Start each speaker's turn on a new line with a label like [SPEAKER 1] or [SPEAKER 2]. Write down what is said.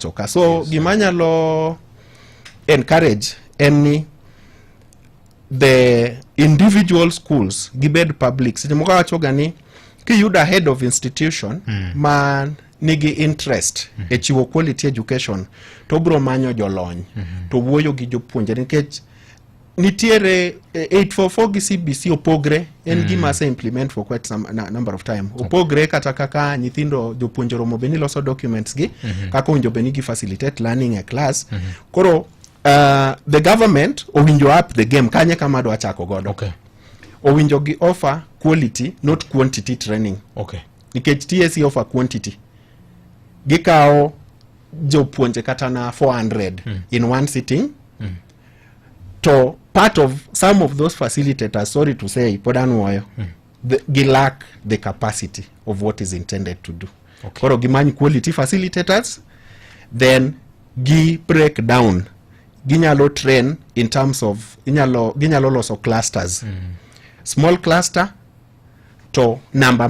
[SPEAKER 1] choka. So gimanyalo encourage any the individual schools gibed public. Seche moko wachoga ni kiyuda head of institution man nigi interest e chiwo quality education to bro manyo jolony to wuoyo gi jopuonje nikech nitiere 844 gi CBC opogre en gima se implement for quite some number of time. Opogre kata kaka nyithindo jopuonje romo beni loso documents gi kaka owinjo beni gi facilitate learning a class. Koro the government owinjo up the game kanye kama do achako godo. Owinjo gi offer quality not quantity training. Nikech TSC offer quantity. Gikao jopuonje kata na 400 in one sitting. To part of some of those facilitators, sorry to say, they lack the capacity of what is intended to do. Koro gimanyi quality facilitators, then gi break down. Ginyalo train in terms of ginyalo loso clusters. Small cluster to number